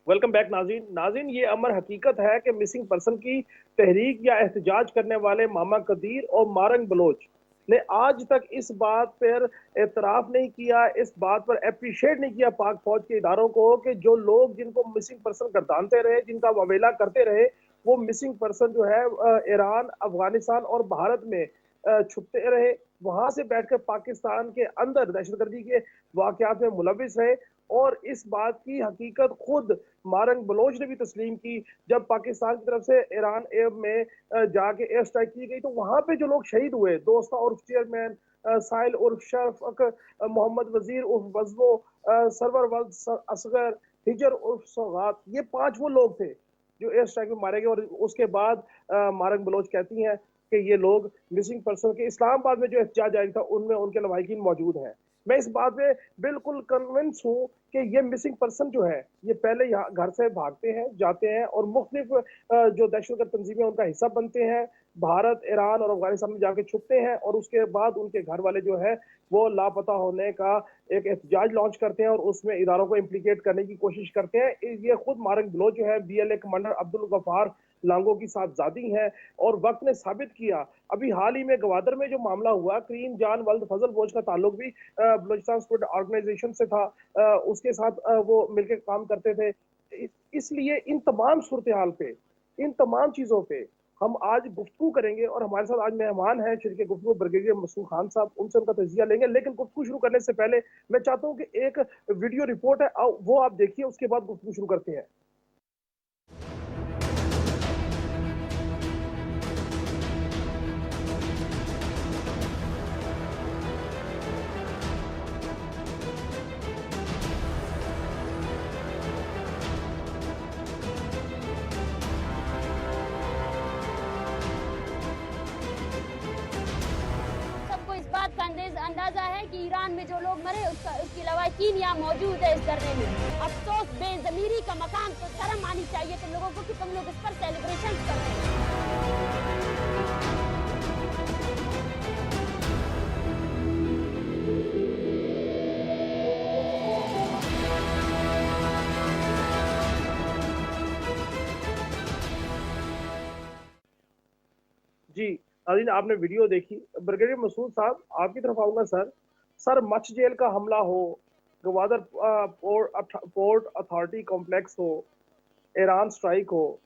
Welcome back नाज़रीन, ये अमर हकीकत है कि मिसिंग पर्सन की तहरीक या एहतजाज करने वाले मामा कदीर और मारंग बलोच ने आज तक इस बात पर एतराफ़ नहीं किया, इस बात पर अप्रिशिएट नहीं किया पाक फौज के इदारों को कि जो लोग जिनको मिसिंग पर्सन गर्दानते रहे, जिनका ववेला करते रहे, वो मिसिंग पर्सन जो है ईरान, अफगानिस्तान और भारत में छुपते रहे, वहां से बैठकर पाकिस्तान के अंदर दहशतगर्दी के वाकयात में मुलविस रहे। और इस बात की हकीकत खुद मारंग बलोच ने भी तस्लीम की जब पाकिस्तान की तरफ से ईरान में जाके एयर स्ट्राइक की गई, तो वहां पे जो लोग शहीद हुए, दोस्ता उर्फ चेयरमैन, साहिल उर्फ शर्फ, मोहम्मद वजीर उर्फ वजलो, सरवर वल्द असगर, हिजर उर्फ सौगात, ये 5 वो लोग थे जो एयर स्ट्राइक में मारे गए। और उसके बाद मारंग बलोच कहती हैं कि ये लोग मिसिंग पर्सन के इस्लामाबाद में जो एहतजाज जारी था उनमें उनके लवाहिकीन मौजूद हैं। मैं इस बात में बिल्कुल कन्विंस हूँ कि ये मिसिंग पर्सन जो है ये पहले यहाँ घर से भागते हैं, जाते हैं और मुख्तलिफ जो दहशतगर्द तंजीमें उनका हिस्सा बनते हैं, भारत, ईरान और अफगानिस्तान में जाके छुपते हैं और उसके बाद उनके घर वाले जो है वो लापता होने का एक एहतजाज लॉन्च करते हैं और उसमें इदारों को इम्प्लीकेट करने की कोशिश करते हैं। ये खुद मारंग बलोच जो है BLA कमांडर अब्दुल गफार लांगो की साथजादी है और वक्त ने साबित किया। अभी हाल ही में गवादर में जो मामला हुआ, करीम जान वल्द फजल बोझ का ताल्लुक भी बलूचिस्तान स्टूडेंट ऑर्गेनाइजेशन से था, उसके साथ वो मिलकर काम करते थे। इसलिए इन तमाम सूरत हाल पे, इन तमाम चीजों पे हम आज गुफ्तगू करेंगे और हमारे साथ आज मेहमान हैं शरीक गुफ्तगू ब्रिगेडियर मसूद खान साहब, उनसे उनका तजिया लेंगे। लेकिन गुफ्तगू शुरू करने से पहले मैं चाहता हूं कि एक वीडियो रिपोर्ट है, वो आप देखिए, उसके बाद गुफ्तगू शुरू करते हैं। अंदाजा है कि ईरान में जो लोग मरे उसकी लवाहिकीन यहाँ मौजूद है इस धरने में। अफसोस, बेज़मीरी का मकाम, तो शर्म आनी चाहिए तुम लोगों को कि तुम लोग इस पर सेलिब्रेशन कर रहे हैं। जी नाज़रीन, आपने वीडियो देखी। ब्रिगेडियर मसूद साहब, आपकी तरफ आऊंगा। सर मच जेल का हमला हो, गवादर पोर्ट अथॉरिटी कॉम्प्लेक्स हो, ईरान स्ट्राइक हो,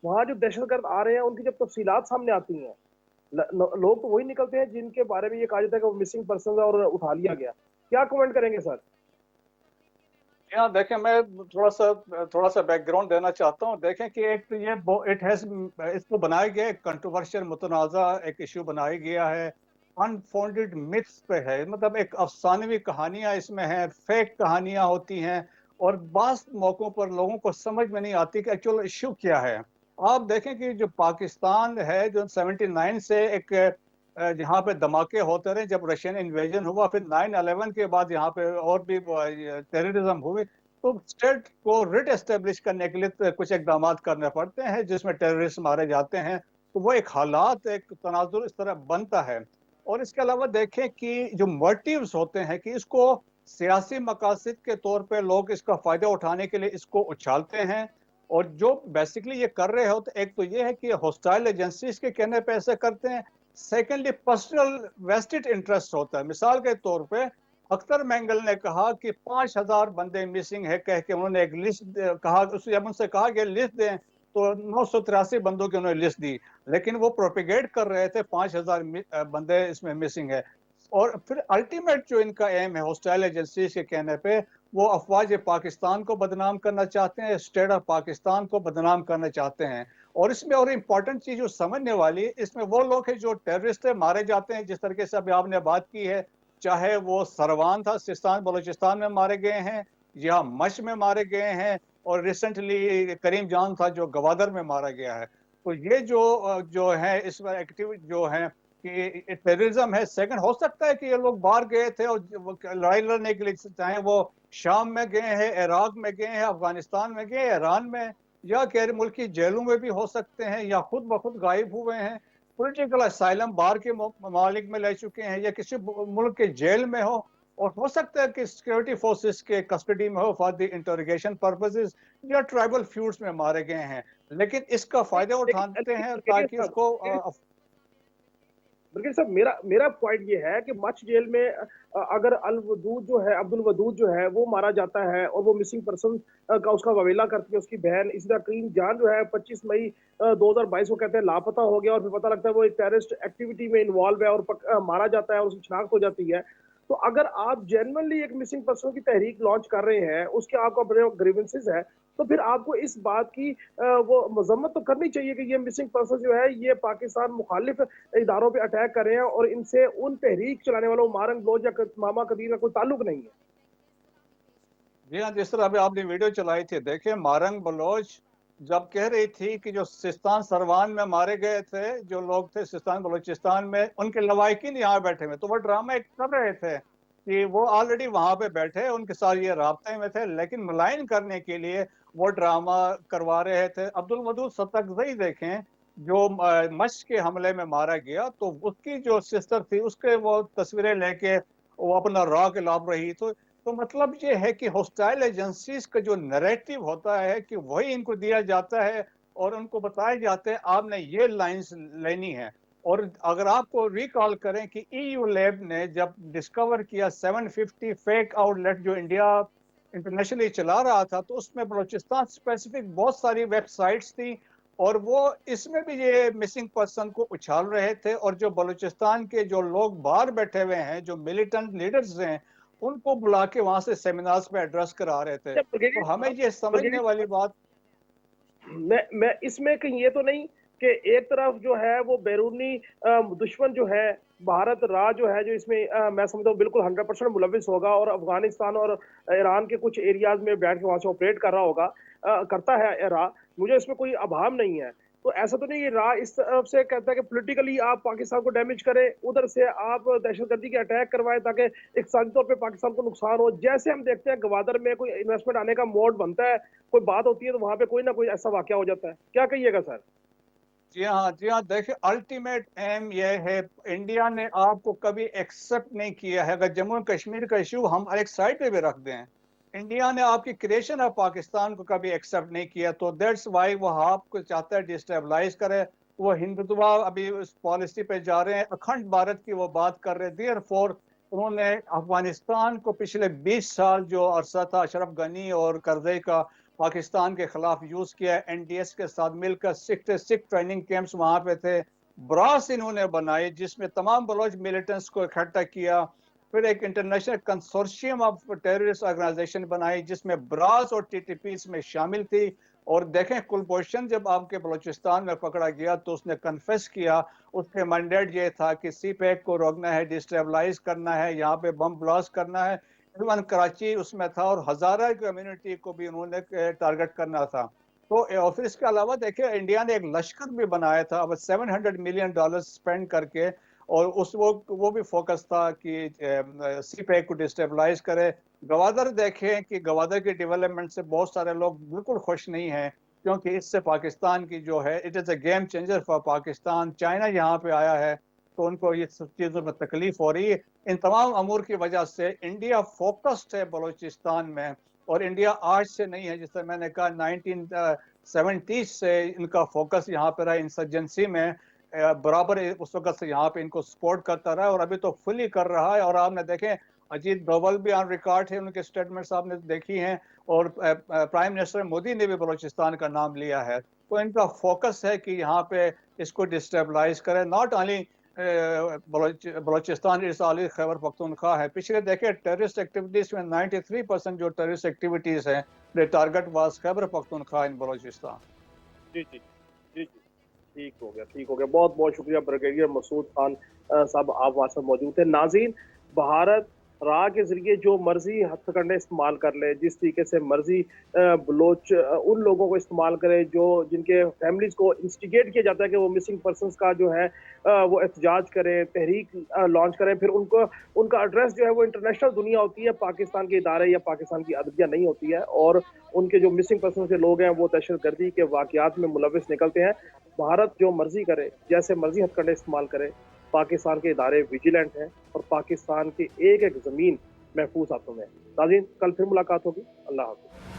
वहां जो दहशतगर्द आ रहे हैं उनकी जब तफसीलात सामने आती हैं, लोग तो वही निकलते हैं जिनके बारे में ये कहा जाता है कि वो मिसिंग पर्सन और उठा लिया गया। क्या कमेंट करेंगे सर? यहाँ देखें, मैं थोड़ा सा बैकग्राउंड देना चाहता हूँ। देखें कि एक तो ये इसको बनाया गया एक कंट्रोवर्शियल मुतनाज़ा एक इशू बनाया गया है, अनफाउंडेड मिथ्स पे है, मतलब एक अफसानवी कहानियां इसमें हैं, फेक कहानियां होती हैं और बास मौकों पर लोगों को समझ में नहीं आती कि एक्चुअल इशू क्या है। आप देखें कि जो पाकिस्तान है, जो 79 से एक यहाँ पे धमाके होते रहे, जब रशियन इन्वेजन हुआ, फिर 9/11 के बाद यहाँ पे और भी टेररिज्म हुई, तो स्टेट को रिट एस्टेब्लिश करने के लिए कुछ इकदाम करने पड़ते हैं जिसमें टेररिस्ट मारे जाते हैं। तो वो एक हालात, एक तनाजुर इस तरह बनता है। और इसके अलावा देखें कि जो मोटिव्स होते हैं कि इसको सियासी मकासद के तौर पे लोग इसका फायदा उठाने के लिए इसको उछालते हैं। और जो बेसिकली ये कर रहे होते, एक तो ये है कि हॉस्टाइल एजेंसीज के कहने पे ऐसे करते हैं, सेकेंडली पर्सनल वेस्टेड इंटरेस्ट होता है। मिसाल के तौर पे अख्तर मैंगल ने कहा कि 5,000 बंदे मिसिंग है, कह के उन्होंने एक लिस्ट कहा, जब उनसे कहा कि लिस्ट दें तो 983 बंदों की उन्होंने लिस्ट दी, लेकिन वो प्रोपिगेट कर रहे थे 5,000 बंदे इसमें मिसिंग है। और फिर अल्टीमेट जो इनका एम है हॉस्टाइल एजेंसीज के कहने पे, वो अफवाज पाकिस्तान को बदनाम करना चाहते हैं, स्टेट ऑफ पाकिस्तान को बदनाम करना चाहते हैं। और इसमें और इम्पोर्टेंट चीज जो समझने वाली, इसमें वो लोग हैं जो टेररिस्ट मारे जाते हैं, जिस तरीके से अभी आपने बात की है, चाहे वो सरवान था सिस्तान बलूचिस्तान में मारे गए हैं या मश में मारे गए हैं, और रिसेंटली करीम जान था जो गवादर में मारा गया है। तो ये जो है इस एक्टिव जो है कि टेररिज्म है। सेकंड, हो सकता है कि ये लोग बाहर गए थे और लड़ाई लड़ने के लिए, चाहे वो शाम में गए हैं, इराक में गए हैं, अफगानिस्तान में गए, ईरान में, या गैर मुल्की जेलों में भी हो सकते हैं, या खुद ब खुद गायब हुए हैं, पॉलिटिकल असाइलम बाहर के ममालिक में ले चुके हैं, या किसी मुल्क के जेल में हो, और हो सकता है कि सिक्योरिटी फोर्सेस के कस्टडी में हो फॉर द इंटरोगेशन पर्पसेस, या ट्राइबल फ्यूड्स में मारे गए हैं, लेकिन इसका फायदा उठाते हैं ताकि उसको ब्रिगेडियर साहब, मेरा मेरा पॉइंट ये है कि मच जेल में अगर अब्दुल वदूद जो है वो मारा जाता है और वो मिसिंग पर्सन का उसका ववेला करती है उसकी बहन, इसी तरह करीम जान जो है 25 मई 2022 को कहते हैं लापता हो गया और फिर पता लगता है वो एक टेररिस्ट एक्टिविटी में इन्वॉल्व है और मारा जाता है और उसकी शिनाख्त हो जाती है। तो अगर आप जेन्युइनली एक मिसिंग पर्सन की तहरीक लॉन्च कर रहे हैं, उसके आपको अपने ग्रीवेंसेस है, तो फिर आपको इस बात की वो मजम्मत तो करनी चाहिए कि ये मिसिंग पर्सन जो है ये पाकिस्तान मुखालिफ इदारों पे अटैक कर रहे हैं और इनसे उन तहरीक चलाने वालों मारंग बलोच या मामा कबीर का कोई ताल्लुक नहीं है। जी हाँ, जिस तरह अभी आपने वीडियो चलाई थी, देखिए मारंग बलोच जब कह रही थी कि जो सिस्तान सरवान में मारे गए थे जो लोग थे सिस्तान बलूचिस्तान में, उनके लवाकिन यहाँ बैठे हुए, तो वो ड्रामा एक कर रहे थे कि वो ऑलरेडी वहां पे बैठे उनके साथ ये राब्ते में थे, लेकिन मुलायन करने के लिए वो ड्रामा करवा रहे थे। अब्दुल वदूद सतकजई देखें, जो मश्क के हमले में मारा गया, तो उसकी जो सिस्टर थी उसके वो तस्वीरें लेके वो अपना रॉ खिलाफ रही। तो मतलब ये है कि हॉस्टाइल एजेंसीज का जो नैरेटिव होता है कि वही इनको दिया जाता है और उनको बताया जाता है आपने ये लाइंस लेनी है। और अगर आपको रिकॉल करें कि ईयू लैब ने जब डिस्कवर किया 750 फेक आउटलेट जो इंडिया इंटरनेशनली चला रहा था, तो उसमें बलूचिस्तान स्पेसिफिक बहुत सारी वेबसाइट्स थी और वो इसमें भी ये मिसिंग पर्सन को उछाल रहे थे। और जो बलूचिस्तान के जो लोग बाहर बैठे हुए हैं, जो मिलिटेंट लीडर्स हैं, उनको बुला के वहां से सेमिनार्स पे एड्रेस करा रहे थे। तो हमें ये समझने वाली बात, मैं इसमें कहीं ये तो नहीं कि एक तरफ जो है वो बैरूनी दुश्मन जो है भारत रा जो है जो इसमें मैं समझता हूँ बिल्कुल 100% मुलविस होगा और अफगानिस्तान और ईरान के कुछ एरियाज में बैठ के वहां से ऑपरेट कर रहा होगा, करता है रा, मुझे इसमें कोई अभाव नहीं है। तो ऐसा तो नहीं, रा इस तरफ से कहता है कि पॉलिटिकली आप पाकिस्तान को डैमेज करें, उधर से आप दहशतगर्दी के अटैक करवाएं ताकि इकतसादी तौर पे पाकिस्तान को नुकसान हो। जैसे हम देखते हैं गवादर में कोई इन्वेस्टमेंट आने का मोड बनता है, कोई बात होती है तो वहां पे कोई ना कोई ऐसा वाकया हो जाता है। क्या कहिएगा सर? जी हाँ, जी हाँ, देखिए अल्टीमेट एम ये है, इंडिया ने आपको कभी एक्सेप्ट नहीं किया है। अगर जम्मू कश्मीर का इशू हम एक साइड पे भी रख दें, इंडिया ने आपकी क्रिएशन ऑफ पाकिस्तान को कभी एक्सेप्ट नहीं किया। तो दैट्स वाई वो आपको चाहता है डिस्टेबलाइज करे। वो हिंदुत्व अभी उस पॉलिसी पे जा रहे हैं, अखंड भारत की वो बात कर रहे हैं। देयरफॉर उन्होंने अफगानिस्तान को पिछले 20 साल जो अरसा था अशरफ गनी और करजई का पाकिस्तान के खिलाफ यूज किया, एनडीएस के साथ मिलकर सिख ट्रेनिंग कैंप्स वहां पे थे, ब्रास इन्होंने बनाए जिसमें तमाम बलोच मिलिटेंट्स को इकट्ठा किया। फिर एक international consortium of terrorist organisation बनाई जिसमें ब्रास और टीटीपी इसमें शामिल थी। और देखें कुलभूषण जब आपके बलूचिस्तान में पकड़ा गया तो उसने कन्फेस किया, उसके मैंडेट ये था कि सी पैक को रोकना है, डिस्टेबलाइज करना है, यहाँ पे बम ब्लास्ट करना है। इवन कराची उसमें था और हजारा कम्युनिटी को भी उन्होंने टारगेट करना था। तो और फिर इसके अलावा देखिए इंडिया ने एक लश्कर भी बनाया था अब $700 मिलियन स्पेंड करके, और उस वो भी फोकस था कि सी पैक को डिस्टेबलाइज करे। गवादर देखें कि गवादर की डेवलपमेंट से बहुत सारे लोग बिल्कुल खुश नहीं हैं, क्योंकि इससे पाकिस्तान की जो है it is a game changer for Pakistan. China यहाँ पे आया है तो उनको ये सब चीज़ों में तकलीफ हो रही है। इन तमाम अमूर की वजह से इंडिया फोकस्ड है बलूचिस्तान में, और इंडिया आज से नहीं है, जैसे मैंने कहा 1970 से इनका फोकस यहाँ पर रहा इंसर्जेंसी में, बराबर उस वक्त से यहाँ पे इनको सपोर्ट करता रहा और अभी तो फुली कर रहा है। और आपने देखें अजीत डोवल भी ऑन रिकॉर्ड है, उनके स्टेटमेंट्स आपने देखी हैं, और प्राइम मिनिस्टर मोदी ने भी बलूचिस्तान का नाम लिया है। तो इनका फोकस है कि यहाँ पे इसको डिस्टेबलाइज करें। नॉट ओनली बलूचिस्तान इस आली खैबर पख्तूनख्वा है। पिछले देखे टेररिस्ट एक्टिविटीज में 93% जो टेररिस्ट एक्टिविटीज हैं the target was Khyber Pakhtunkhwa in Balochistan. जी जी जी जी, ठीक हो गया, ठीक हो गया। बहुत बहुत शुक्रिया ब्रिगेडियर मसूद खान साहब, आप वहाँ से मौजूद थे। नाज़रीन, भारत रा के जरिए जो मर्जी हथकंडे इस्तेमाल कर ले, जिस तरीके से मर्जी बलोच उन लोगों को इस्तेमाल करे जो जिनके फैमिलीज को इंस्टिगेट किया जाता है कि वो मिसिंग पर्सनस का जो है वो एहतजाज करें, तहरीक लॉन्च करें, फिर उनको उनका एड्रेस जो है वो इंटरनेशनल दुनिया होती है, पाकिस्तान के इदारे या पाकिस्तान की अदलिया नहीं होती है, और उनके जो मिसिंग पर्सन के लोग हैं वो दहशतगर्दी के वाकयात में मुलविस निकलते हैं। भारत जो मर्जी करे, जैसे मर्जी हथकंडे इस्तेमाल करे, पाकिस्तान के इदारे विजिलेंट हैं और पाकिस्तान की एक एक ज़मीन महफूज हाथों में है। नाज़रीन, कल फिर मुलाकात होगी। अल्लाह हाफ़िज़।